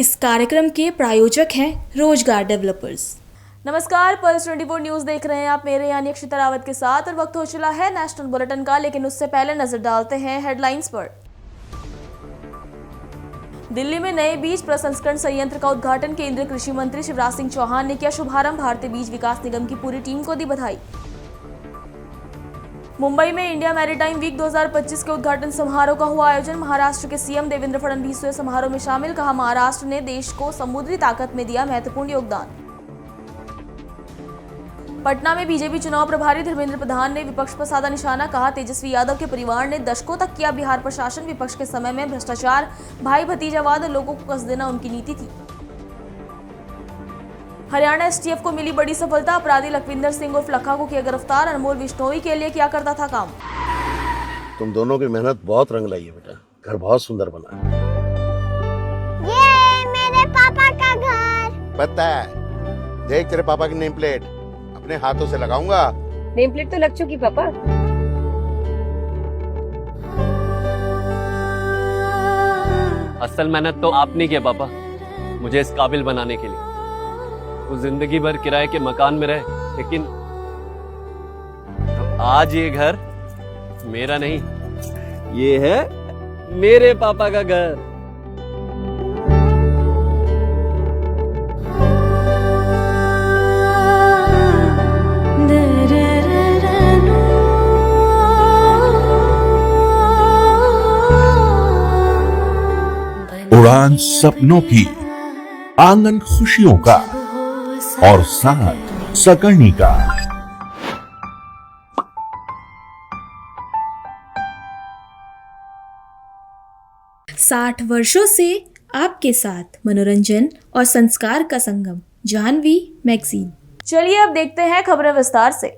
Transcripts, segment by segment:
इस कार्यक्रम के प्रायोजक हैं रोजगार डेवलपर्स। नमस्कार, पल्स 24 न्यूज देख रहे हैं आप। मेरे यानी अक्षिता रावत के साथ और वक्त हो चला है नेशनल बुलेटिन का, लेकिन उससे पहले नजर डालते हैं हेडलाइंस पर। दिल्ली में नए बीज प्रसंस्करण संयंत्र का उद्घाटन केंद्रीय कृषि मंत्री शिवराज सिंह चौहान ने किया शुभारंभ। भारतीय बीज विकास निगम की पूरी टीम को दी बधाई। मुंबई में इंडिया मैरीटाइम वीक 2025 के उद्घाटन समारोह का हुआ आयोजन। महाराष्ट्र के सीएम देवेंद्र फडणवीस हुए समारोह में शामिल। कहा, महाराष्ट्र ने देश को समुद्री ताकत में दिया महत्वपूर्ण योगदान। पटना में बीजेपी चुनाव प्रभारी धर्मेंद्र प्रधान ने विपक्ष पर साधा निशाना। कहा, तेजस्वी यादव के परिवार ने दशकों तक किया बिहार पर शासन। विपक्ष के समय में भ्रष्टाचार, भाई भतीजावाद, लोगों को कस देना उनकी नीति थी। हरियाणा एसटीएफ को मिली बड़ी सफलता। अपराधी लखविंदर सिंह उर्फ लखा को किया गिरफ्तार। अनमोल बिश्नोई के लिए क्या करता था काम। तुम दोनों की मेहनत बहुत रंग लाई है बेटा, घर बहुत सुंदर बना है। ये मेरे पापा का घर। पता है, देख तेरे पापा की नेम प्लेट अपने हाथों से लगाऊंगा। नेम प्लेट तो लग चुकी पापा। असल मेहनत तो आपने की पापा, मुझे इस काबिल बनाने के लिए। वो जिंदगी भर किराए के मकान में रहे, लेकिन आज ये घर मेरा नहीं, ये है मेरे पापा का घर। उड़ान सपनों की, आंगन खुशियों का और साथ सकर्णी का। साठ वर्षों से आपके साथ मनोरंजन और संस्कार का संगम, जानवी मैगजीन। चलिए अब देखते हैं खबरें विस्तार से।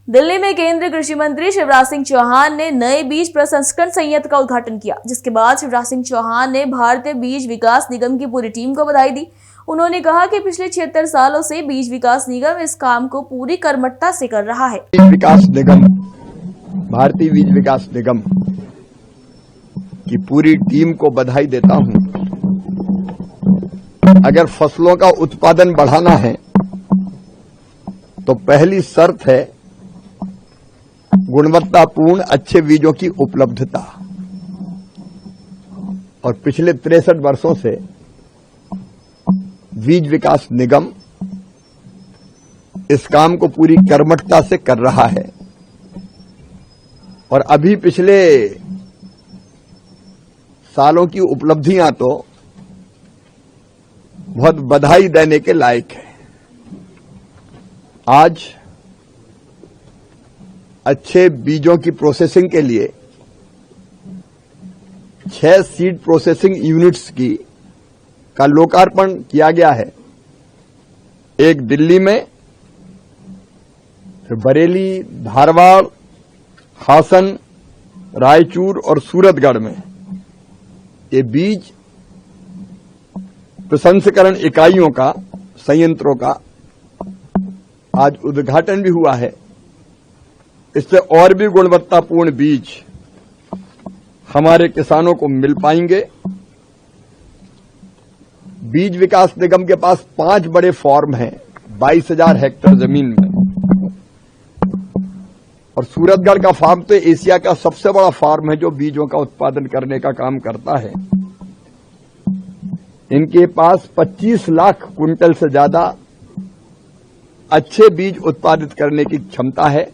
दिल्ली में केंद्रीय कृषि मंत्री शिवराज सिंह चौहान ने नए बीज प्रसंस्करण संयंत्र का उद्घाटन किया, जिसके बाद शिवराज सिंह चौहान ने भारतीय बीज विकास निगम की पूरी टीम को बधाई दी। उन्होंने कहा कि पिछले 76 सालों से बीज विकास निगम इस काम को पूरी कर्मठता से कर रहा है। बीज विकास निगम, भारतीय बीज विकास निगम की पूरी टीम को बधाई देता हूं। अगर फसलों का उत्पादन बढ़ाना है तो पहली शर्त है गुणवत्तापूर्ण अच्छे बीजों की उपलब्धता। और पिछले 63 वर्षों से बीज विकास निगम इस काम को पूरी कर्मठता से कर रहा है। और अभी पिछले सालों की उपलब्धियां तो बहुत बधाई देने के लायक है। आज अच्छे बीजों की प्रोसेसिंग के लिए 6 सीड प्रोसेसिंग यूनिट्स का लोकार्पण किया गया है। एक दिल्ली में, फिर बरेली, धारवाड़, हासन, रायचूर और सूरतगढ़ में ये बीज प्रसंस्करण इकाइयों का, संयंत्रों का आज उद्घाटन भी हुआ है। इससे और भी गुणवत्तापूर्ण बीज हमारे किसानों को मिल पाएंगे। बीज विकास निगम के पास 5 बड़े फार्म हैं 22,000 हेक्टेयर जमीन में। और सूरतगढ़ का फार्म तो एशिया का सबसे बड़ा फार्म है जो बीजों का उत्पादन करने का काम करता है। इनके पास 25 लाख क्विंटल से ज्यादा अच्छे बीज उत्पादित करने की क्षमता है।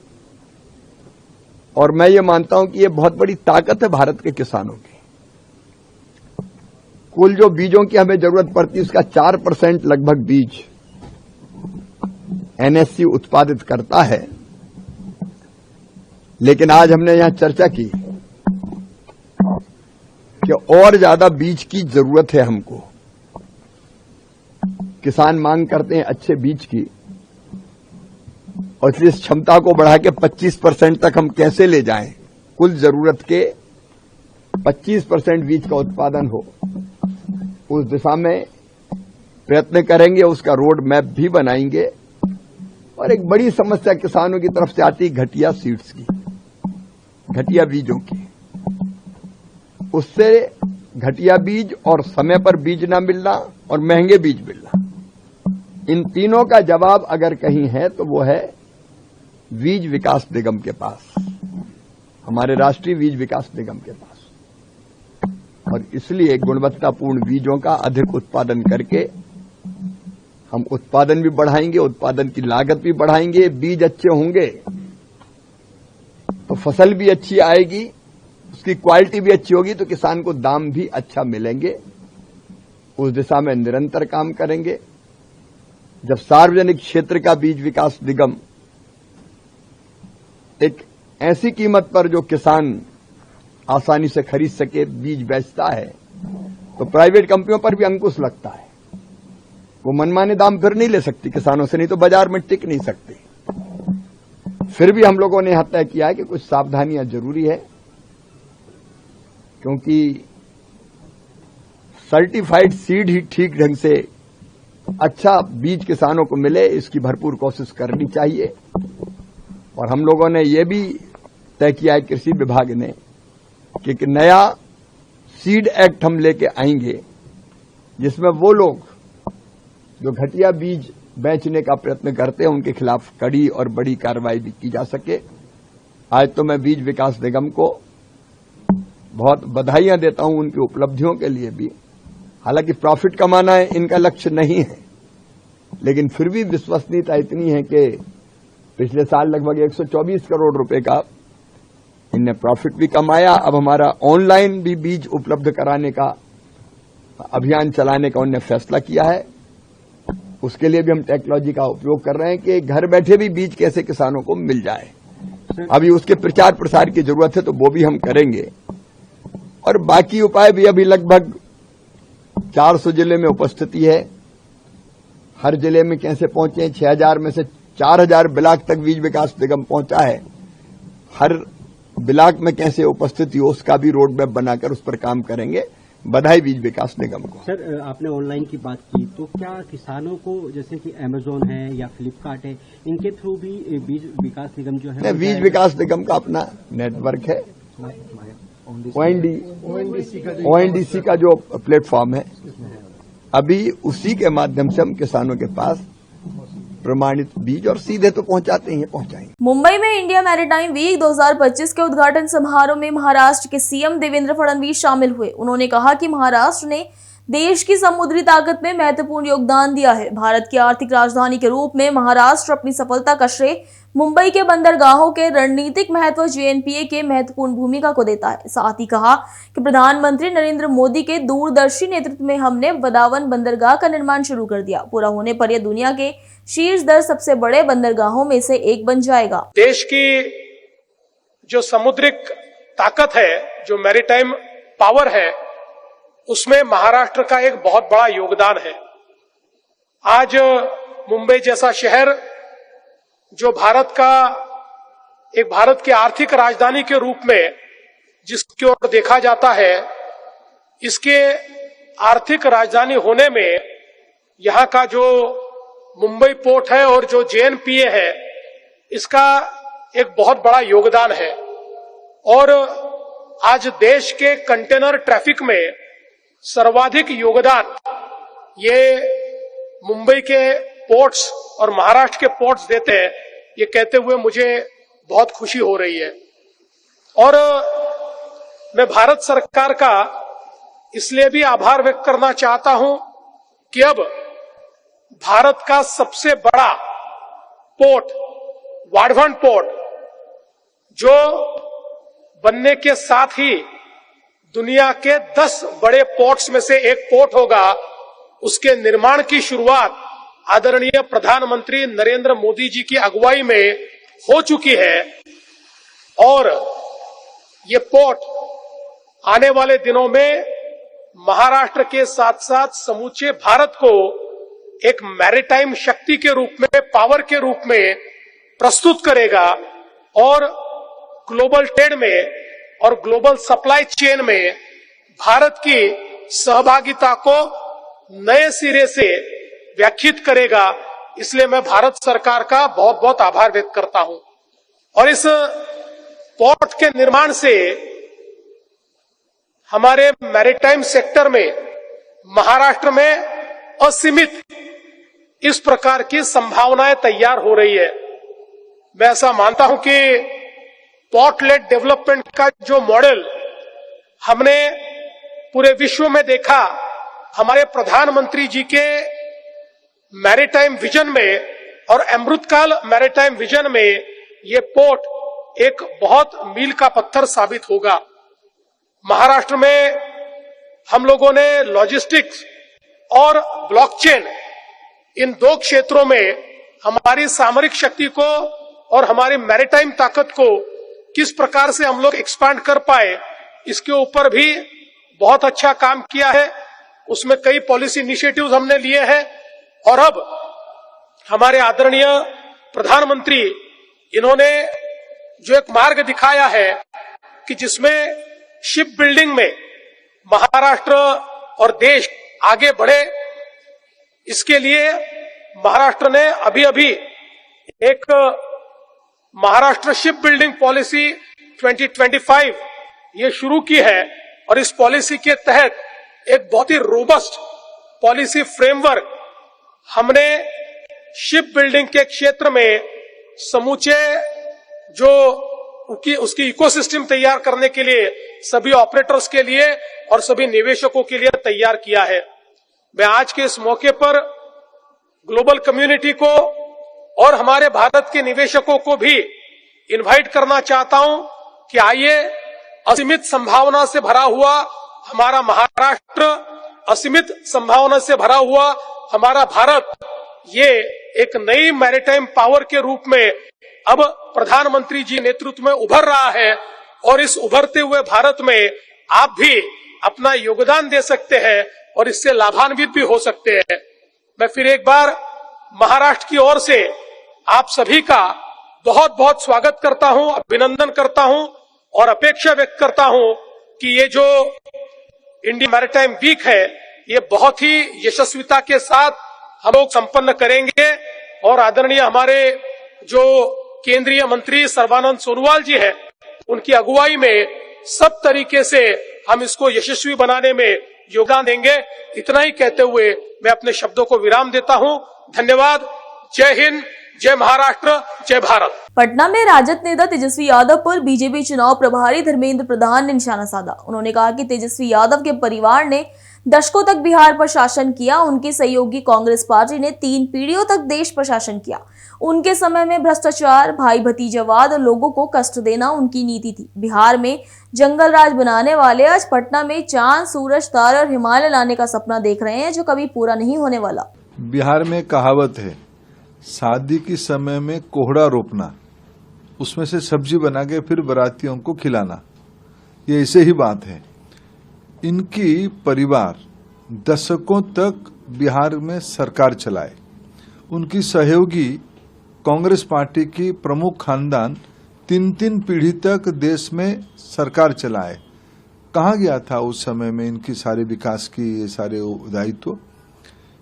और मैं ये मानता हूं कि ये बहुत बड़ी ताकत है भारत के किसानों की। कुल जो बीजों की हमें जरूरत पड़ती है उसका 4% लगभग बीज एनएससी उत्पादित करता है। लेकिन आज हमने यहां चर्चा की कि और ज्यादा बीज की जरूरत है हमको। किसान मांग करते हैं अच्छे बीज की, और इसलिए इस क्षमता को बढ़ा के 25% तक हम कैसे ले जाएं, कुल जरूरत के 25% बीज का उत्पादन हो, उस दिशा में प्रयत्न करेंगे। उसका रोड मैप भी बनाएंगे। और एक बड़ी समस्या किसानों की तरफ से आती है घटिया सीड्स की, घटिया बीजों की। उससे घटिया बीज और समय पर बीज ना मिलना और महंगे बीज मिलना, इन तीनों का जवाब अगर कहीं है तो वो है बीज विकास निगम के पास, हमारे राष्ट्रीय बीज विकास निगम के पास। और इसलिए गुणवत्तापूर्ण बीजों का अधिक उत्पादन करके हम उत्पादन भी बढ़ाएंगे, उत्पादन की लागत भी बढ़ाएंगे। बीज अच्छे होंगे तो फसल भी अच्छी आएगी, उसकी क्वालिटी भी अच्छी होगी तो किसान को दाम भी अच्छा मिलेंगे। उस दिशा में निरंतर काम करेंगे। जब सार्वजनिक क्षेत्र का बीज विकास निगम एक ऐसी कीमत पर जो किसान आसानी से खरीद सके बीज बेचता है तो प्राइवेट कंपनियों पर भी अंकुश लगता है। वो मनमाने दाम फिर नहीं ले सकती किसानों से, नहीं तो बाजार में टिक नहीं सकती। फिर भी हम लोगों ने यह तय किया है कि कुछ सावधानियां जरूरी है, क्योंकि सर्टिफाइड सीड ही ठीक ढंग से अच्छा बीज किसानों को मिले, इसकी भरपूर कोशिश करनी चाहिए। और हम लोगों ने यह भी तय किया है कृषि विभाग ने कि एक नया सीड एक्ट हम लेके आएंगे, जिसमें वो लोग जो घटिया बीज बेचने का प्रयत्न करते हैं उनके खिलाफ कड़ी और बड़ी कार्रवाई भी की जा सके। आज तो मैं बीज विकास निगम को बहुत बधाइयां देता हूं उनकी उपलब्धियों के लिए भी। हालांकि प्रॉफिट कमाना है इनका लक्ष्य नहीं है, लेकिन फिर भी विश्वसनीयता इतनी है कि पिछले साल लगभग 124 करोड़ रुपए का इनने प्रॉफिट भी कमाया। अब हमारा ऑनलाइन भी बीज उपलब्ध कराने का अभियान चलाने का उन्होंने फैसला किया है। उसके लिए भी हम टेक्नोलॉजी का उपयोग कर रहे हैं कि घर बैठे भी बीज कैसे किसानों को मिल जाए। अभी उसके प्रचार प्रसार की जरूरत है तो वो भी हम करेंगे। और बाकी उपाय भी अभी लगभग 400 जिले में उपस्थिति है। हर जिले में कैसे पहुंचे, 6000 में से 4000 ब्लॉक तक बीज विकास निगम पहुंचा है। हर ब्लॉक में कैसे उपस्थिति हो उसका भी रोड मैप बनाकर उस पर काम करेंगे। बधाई बीज विकास निगम को। सर, आपने ऑनलाइन की बात की, तो क्या किसानों को जैसे कि अमेजोन है या फ्लिपकार्ट है, इनके थ्रू भी बीज विकास निगम जो है, बीज विकास निगम का अपना नेटवर्क है, ONDC का जो प्लेटफॉर्म है, अभी उसी के माध्यम से हम किसानों के पास प्रमाणित बीज और सीधे तो पहुंचाते ही पहुंचाएंगे। मुंबई में इंडिया मैरीटाइम वीक 2025 के उद्घाटन समारोह में महाराष्ट्र के सीएम देवेंद्र फडणवीस शामिल हुए। उन्होंने कहा कि महाराष्ट्र ने देश की समुद्री ताकत में महत्वपूर्ण योगदान दिया है। भारत की आर्थिक राजधानी के रूप में महाराष्ट्र अपनी सफलता का श्रेय मुंबई के बंदरगाहों के रणनीतिक महत्व JNPA के महत्वपूर्ण भूमिका को देता है। साथ ही कहा कि प्रधानमंत्री नरेंद्र मोदी के दूरदर्शी नेतृत्व में हमने वदावन बंदरगाह का निर्माण शुरू कर दिया। पूरा होने पर यह दुनिया के शीर्ष 10 सबसे बड़े बंदरगाहों में से एक बन जाएगा। देश की जो समुद्रिक ताकत है, जो मैरीटाइम पावर है, उसमें महाराष्ट्र का एक बहुत बड़ा योगदान है। आज मुंबई जैसा शहर जो भारत की आर्थिक राजधानी के रूप में जिसकी ओर देखा जाता है, इसके आर्थिक राजधानी होने में यहां का जो मुंबई पोर्ट है और जो JNPA है, इसका एक बहुत बड़ा योगदान है। और आज देश के कंटेनर ट्रैफिक में सर्वाधिक योगदान ये मुंबई के पोर्ट्स और महाराष्ट्र के पोर्ट्स देते हैं। ये कहते हुए मुझे बहुत खुशी हो रही है। और मैं भारत सरकार का इसलिए भी आभार व्यक्त करना चाहता हूं कि अब भारत का सबसे बड़ा पोर्ट, वाढवण पोर्ट, जो बनने के साथ ही दुनिया के 10 बड़े पोर्ट्स में से एक पोर्ट होगा, उसके निर्माण की शुरुआत आदरणीय प्रधानमंत्री नरेंद्र मोदी जी की अगुवाई में हो चुकी है। और ये पोर्ट आने वाले दिनों में महाराष्ट्र के साथ साथ समूचे भारत को एक मैरीटाइम शक्ति के रूप में, पावर के रूप में प्रस्तुत करेगा और ग्लोबल ट्रेड में और ग्लोबल सप्लाई चेन में भारत की सहभागिता को नए सिरे से व्याख्यायित करेगा। इसलिए मैं भारत सरकार का बहुत बहुत आभार व्यक्त करता हूं। और इस पोर्ट के निर्माण से हमारे मैरीटाइम सेक्टर में महाराष्ट्र में असीमित इस प्रकार की संभावनाएं तैयार हो रही है। मैं ऐसा मानता हूं कि पोर्ट लेड डेवलपमेंट का जो मॉडल हमने पूरे विश्व में देखा, हमारे प्रधानमंत्री जी के मैरीटाइम विजन में और अमृतकाल मैरीटाइम विजन में ये पोर्ट एक बहुत मील का पत्थर साबित होगा। महाराष्ट्र में हम लोगों ने लॉजिस्टिक्स और ब्लॉकचेन इन दो क्षेत्रों में हमारी सामरिक शक्ति को और हमारी मैरीटाइम ताकत को किस प्रकार से हम लोग एक्सपांड कर पाए, इसके ऊपर भी बहुत अच्छा काम किया है। उसमें कई पॉलिसी इनिशिएटिव्स हमने लिए हैं और अब हमारे आदरणीय प्रधानमंत्री इन्होंने जो एक मार्ग दिखाया है कि जिसमें शिप बिल्डिंग में महाराष्ट्र और देश आगे बढ़े, इसके लिए महाराष्ट्र ने अभी एक महाराष्ट्र शिप बिल्डिंग पॉलिसी 2025 ये शुरू की है और इस पॉलिसी के तहत एक बहुत ही रोबस्ट पॉलिसी फ्रेमवर्क हमने शिप बिल्डिंग के क्षेत्र में समूचे जो उसकी इकोसिस्टम तैयार करने के लिए सभी ऑपरेटर्स के लिए और सभी निवेशकों के लिए तैयार किया है। मैं आज के इस मौके पर ग्लोबल कम्युनिटी को और हमारे भारत के निवेशकों को भी इनवाइट करना चाहता हूं कि आइए, असीमित संभावना से भरा हुआ हमारा महाराष्ट्र, असीमित संभावना से भरा हुआ हमारा भारत, ये एक नई मैरीटाइम पावर के रूप में अब प्रधानमंत्री जी नेतृत्व में उभर रहा है और इस उभरते हुए भारत में आप भी अपना योगदान दे सकते हैं और इससे लाभान्वित भी हो सकते हैं। मैं फिर एक बार महाराष्ट्र की ओर से आप सभी का बहुत बहुत स्वागत करता हूं, अभिनंदन करता हूं और अपेक्षा व्यक्त करता हूं कि ये जो इंडिया मैरीटाइम वीक है ये बहुत ही यशस्विता के साथ हम लोग संपन्न करेंगे और आदरणीय हमारे जो केंद्रीय मंत्री सर्बानंद सोनोवाल जी हैं, उनकी अगुवाई में सब तरीके से हम इसको यशस्वी बनाने में योगदान देंगे। इतना ही कहते हुए मैं अपने शब्दों को विराम देता हूं। धन्यवाद। जय हिंद, जय महाराष्ट्र, जय भारत। पटना में राजद नेता तेजस्वी यादव पर बीजेपी चुनाव प्रभारी धर्मेंद्र प्रधान ने निशाना साधा। उन्होंने कहा कि तेजस्वी यादव के परिवार ने दशकों तक बिहार पर शासन किया। उनकी सहयोगी कांग्रेस पार्टी ने 3 पीढ़ियों तक देश पर शासन किया। उनके समय में भ्रष्टाचार, भाई भतीजावाद और लोगों को कष्ट देना उनकी नीति थी। बिहार में जंगल राज बनाने वाले आज पटना में चांद, सूरज, तारे और हिमालय लाने का सपना देख रहे हैं जो कभी पूरा नहीं होने वाला। बिहार में कहावत है, शादी के समय में कोहड़ा रोपना, उसमें से सब्जी बना के फिर बारातियों को खिलाना, ये ऐसे ही बात है। इनकी परिवार दशकों तक बिहार में सरकार चलाए। उनकी सहयोगी कांग्रेस पार्टी की प्रमुख खानदान 3 पीढ़ी तक देश में सरकार चलाए। कहाँ गया था उस समय में इनकी सारे विकास की ये सारे दायित्व?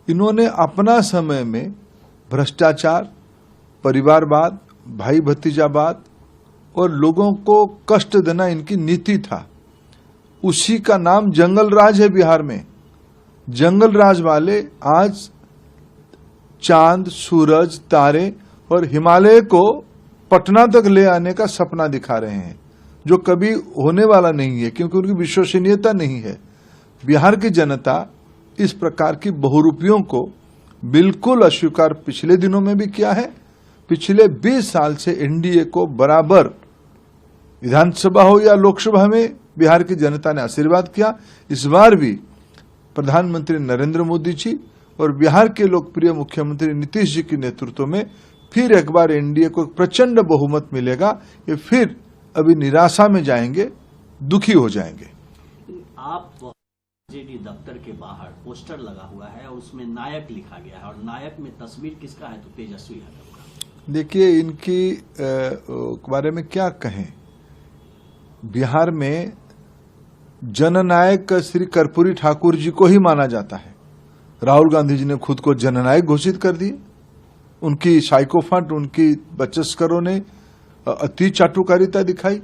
इन्होंने अपना समय में भ्रष्टाचार, परिवारवाद, भाई भतीजावाद और लोगों को कष्ट देना इनकी नीति था। उसी का नाम जंगल राज है बिहार में। जंगल राज वाले आज चांद, सूरज, तारे और हिमालय को पटना तक ले आने का सपना दिखा रहे हैं, जो कभी होने वाला नहीं है क्योंकि उनकी विश्वसनीयता नहीं है। बिहार की जनता इस प्रकार की बहुरूपियों को बिल्कुल अस्वीकार पिछले दिनों में भी किया है। पिछले 20 साल से एनडीए को बराबर विधानसभा हो या लोकसभा में बिहार की जनता ने आशीर्वाद किया। इस बार भी प्रधानमंत्री नरेंद्र मोदी जी और बिहार के लोकप्रिय मुख्यमंत्री नीतीश जी के नेतृत्व में फिर एक बार एनडीए को प्रचंड बहुमत मिलेगा। ये फिर अभी निराशा में जाएंगे, दुखी हो जाएंगे। आप जेडी दफ्तर के बाहर पोस्टर लगा हुआ है और उसमें नायक लिखा गया है और नायक में तस्वीर किसका है? तो तेजस्वी यादव का। देखिए, इनकी बारे में क्या कहें। बिहार में जननायक श्री कर्पूरी ठाकुर जी को ही माना जाता है। राहुल गांधी जी ने खुद को जननायक घोषित कर दिए। उनकी साइकोफांट, उनकी बचस्करों ने अति चाटुकारिता दिखाई।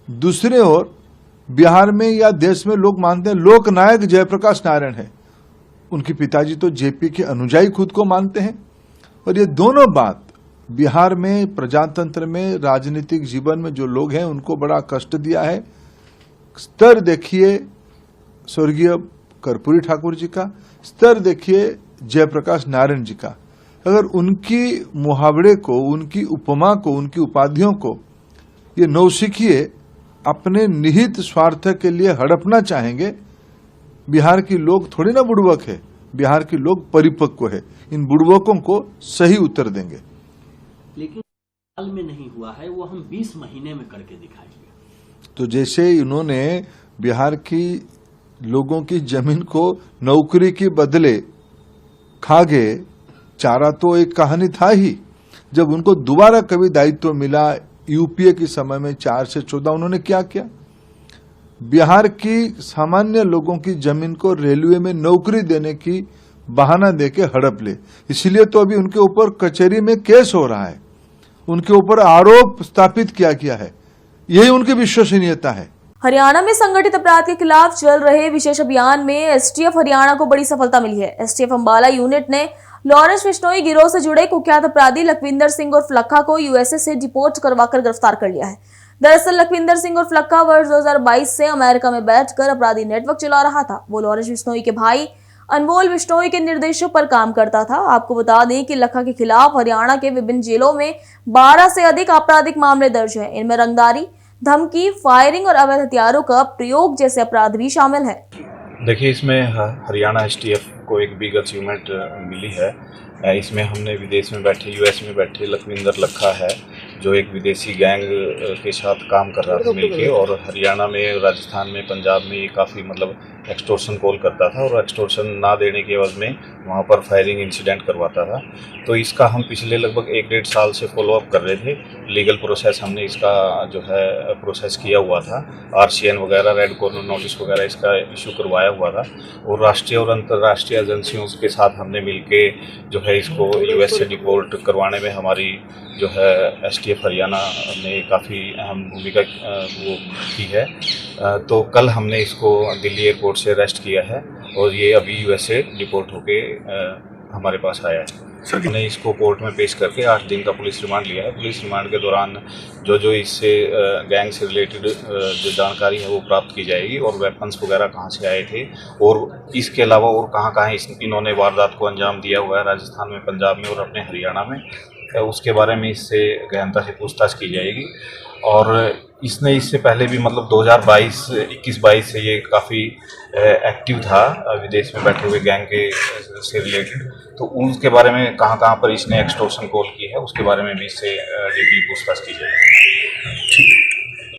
दूसरे ओर बिहार में या देश में लोग मानते हैं लोकनायक जयप्रकाश नारायण है। उनके पिताजी तो जेपी के अनुयायी खुद को मानते हैं। और ये दोनों बात बिहार में प्रजातंत्र में राजनीतिक जीवन में जो लोग हैं उनको बड़ा कष्ट दिया है। स्तर देखिए स्वर्गीय कर्पूरी ठाकुर जी का, स्तर देखिए जयप्रकाश नारायण जी का। अगर उनकी मुहावरे को, उनकी उपमा को, उनकी उपाधियों को ये नौसिखिए अपने निहित स्वार्थ के लिए हड़पना चाहेंगे, बिहार के लोग थोड़ी ना बुड़बक है, बिहार के लोग परिपक्व है, इन बुड़बकों को सही उत्तर देंगे। लेकिन साल में नहीं हुआ है, वो हम 20 महीने में करके दिखाएंगे। तो जैसे इन्होंने बिहार की लोगों की जमीन को नौकरी के बदले खा गए, चारा तो एक कहानी था ही। जब उनको दोबारा कभी दायित्व मिला यूपीए के समय में 4 से 14, उन्होंने क्या किया? बिहार की सामान्य लोगों की जमीन को रेलवे में नौकरी देने की बहाना देके हड़प ले। इसलिए तो अभी उनके ऊपर कचहरी में केस हो रहा है, उनके ऊपर आरोप स्थापित किया गया है। यही उनकी विश्वसनीयता है। हरियाणा में संगठित अपराध के खिलाफ चल रहे विशेष अभियान में एसटीएफ हरियाणा को बड़ी सफलता मिली है। एसटीएफ अंबाला यूनिट ने लॉरेंस बिश्नोई गिरोह से जुड़े कुख्यात अपराधी लखविंदर सिंह और फ्लक्का को यूएसए से डिपोर्ट करवाकर गिरफ्तार कर लिया है। दरअसल लखविंदर सिंह और फ्लक्का वर्ष 2022 से अमेरिका में बैठकर अपराधी नेटवर्क चला रहा था। वो लॉरेंस बिश्नोई के भाई अनमोल बिश्नोई के निर्देशों पर काम करता था। आपको बता दें कि लखा के खिलाफ हरियाणा के विभिन्न जेलों में 12 से अधिक आपराधिक मामले दर्ज हैं। इनमें रंगदारी, धमकी, फायरिंग और अवैध हथियारों का प्रयोग जैसे अपराध भी शामिल है। देखिए, इसमें हरियाणा एसटीएफ को एक बिग अचीवमेंट मिली है। इसमें हमने विदेश में बैठे, यूएस में बैठे लखविंदर लखा है जो एक विदेशी गैंग के साथ काम कर रहा था मिलके, और हरियाणा में, राजस्थान में, पंजाब में ये काफ़ी मतलब एक्सटोर्शन कॉल करता था और एक्सटोर्शन ना देने के एवज में वहाँ पर फायरिंग इंसिडेंट करवाता था। तो इसका हम पिछले लगभग 1-1.5 साल से फॉलोअप कर रहे थे। लीगल प्रोसेस हमने इसका जो है प्रोसेस किया हुआ था, आरसीएन वगैरह, रेड कॉर्नर नोटिस वगैरह इसका इशू करवाया हुआ था, और राष्ट्रीय और अंतर्राष्ट्रीय एजेंसियों के साथ हमने मिलके जो है इसको यूएस से डिपोर्ट करवाने में हमारी जो है एसटीएफ हरियाणा ने काफ़ी अहम भूमिका वो की है। तो कल हमने इसको दिल्ली एयरपोर्ट से अरेस्ट किया है और ये अभी यूएसए डिपोर्ट होके हमारे पास आया है। हमने इसको कोर्ट में पेश करके 8 दिन का पुलिस रिमांड लिया है। पुलिस रिमांड के दौरान जो इससे गैंग से रिलेटेड जो जानकारी है वो प्राप्त की जाएगी, और वेपन्स वगैरह कहाँ से आए थे और इसके अलावा और कहाँ इन्होंने वारदात को अंजाम दिया हुआ है, राजस्थान में, पंजाब में और अपने हरियाणा में, उसके बारे में इससे गहनता से पूछताछ की जाएगी। और इसने इससे पहले भी मतलब 2021-22 से ये काफ़ी एक्टिव था विदेश में बैठे हुए गैंग के से रिलेटेड, तो उसके बारे में कहाँ पर इसने एक्सटॉर्शन कॉल की है उसके बारे में भी इससे डीपली पूछताछ की जाएगी।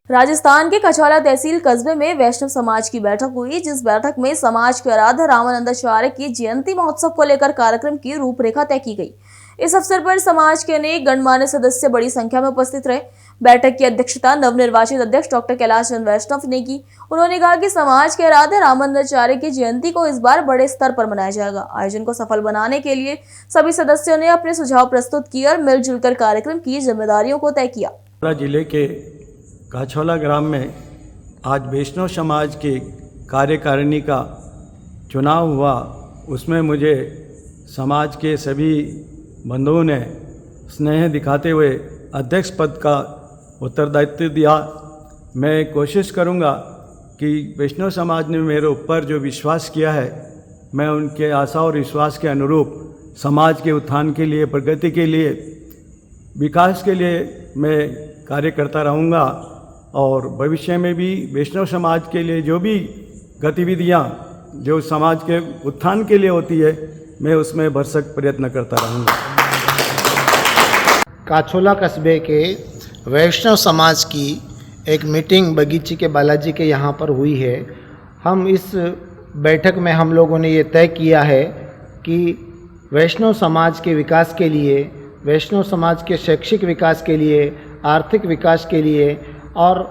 राजस्थान के कछवाड़ा तहसील कस्बे में वैष्णव समाज की बैठक हुई, जिस बैठक में समाज के आराध्य रामानंदाचार्य की जयंती महोत्सव को लेकर कार्यक्रम की रूपरेखा तय की गई। इस अवसर पर समाज के अनेक गणमान्य सदस्य बड़ी संख्या में उपस्थित रहे। बैठक की अध्यक्षता नवनिर्वाचित अध्यक्ष डॉक्टर कैलाश चंद्र वैष्णव ने की। उन्होंने कहा कि समाज के आराध्य रामानंदाचार्य की जयंती को इस बार बड़े स्तर पर मनाया जाएगा। आयोजन को सफल बनाने के लिए सभी सदस्यों ने अपने सुझाव प्रस्तुत किए और मिलजुल कर कार्यक्रम की जिम्मेदारियों को तय किया। जिले के काछोला ग्राम में आज वैष्णव समाज की कार्यकारिणी का चुनाव हुआ। उसमें मुझे समाज के सभी बंधुओं ने स्नेह दिखाते हुए अध्यक्ष पद का उत्तरदायित्व दिया। मैं कोशिश करूंगा कि वैष्णव समाज ने मेरे ऊपर जो विश्वास किया है, मैं उनके आशा और विश्वास के अनुरूप समाज के उत्थान के लिए, प्रगति के लिए, विकास के लिए मैं कार्य करता रहूंगा। और भविष्य में भी वैष्णव समाज के लिए जो भी गतिविधियां जो समाज के उत्थान के लिए होती है, मैं उसमें भरसक प्रयत्न करता रहूंगा। काछोला कस्बे के वैष्णव समाज की एक मीटिंग बगीची के बालाजी के यहाँ पर हुई है। हम इस बैठक में हम लोगों ने ये तय किया है कि वैष्णव समाज के विकास के लिए, वैष्णव समाज के शैक्षिक विकास के लिए, आर्थिक विकास के लिए और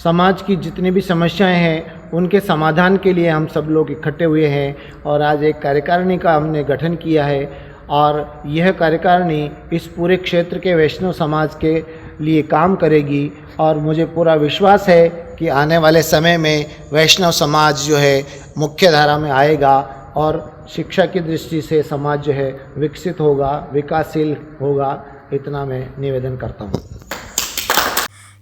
समाज की जितनी भी समस्याएं हैं उनके समाधान के लिए हम सब लोग इकट्ठे हुए हैं और आज एक कार्यकारिणी का हमने गठन किया है। और यह कार्यकारिणी इस पूरे क्षेत्र के वैष्णव समाज के लिए काम करेगी और मुझे पूरा विश्वास है कि आने वाले समय में वैष्णव समाज जो है मुख्य धारा में आएगा और शिक्षा की दृष्टि से समाज जो है विकसित होगा, विकासशील होगा, इतना मैं निवेदन करता हूँ।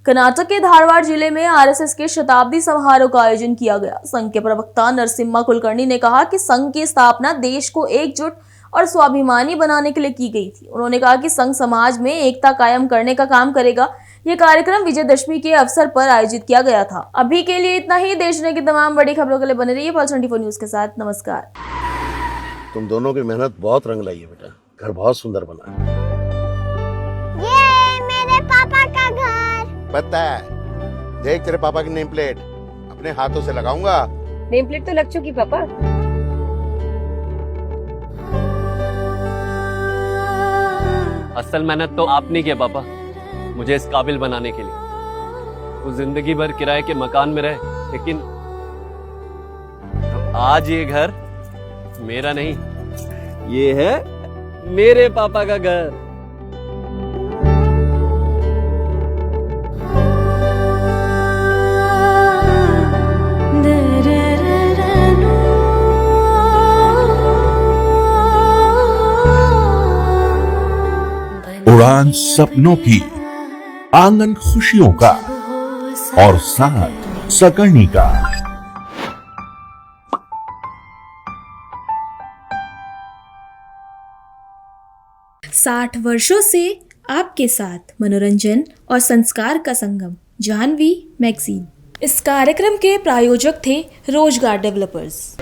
कर्नाटक के धारवाड़ जिले में आरएसएस के शताब्दी समारोह का आयोजन किया गया। संघ के प्रवक्ता नरसिम्हा कुलकर्णी ने कहा कि संघ की स्थापना देश को एकजुट और स्वाभिमानी बनाने के लिए की गई थी। उन्होंने कहा कि संघ समाज में एकता कायम करने का काम करेगा। ये कार्यक्रम विजयदशमी के अवसर पर आयोजित किया गया था। अभी के लिए इतना ही। देश दुनिया की तमाम बड़ी खबरों के लिए बने रहिए पल्स 24 न्यूज के साथ। नमस्कार। तुम दोनों की मेहनत बहुत रंग लाई है बेटा, घर बहुत सुंदर बना है। ये मेरे पापा का घर। पता है, देख तेरे पापा की नेम प्लेट अपने हाथों से लगाऊंगा। नेम प्लेट तो लग चुकी पापा। असल मेहनत तो आपने की है पापा, मुझे इस काबिल बनाने के लिए। वो जिंदगी भर किराए के मकान में रहे, लेकिन आज ये घर मेरा नहीं, ये है मेरे पापा का घर। उड़ान सपनों की, आंगन खुशियों का और साथ सकर्णी का। 60 वर्षों से आपके साथ मनोरंजन और संस्कार का संगम, जाह्नवी मैगजीन। इस कार्यक्रम के प्रायोजक थे रोजगार डेवलपर्स।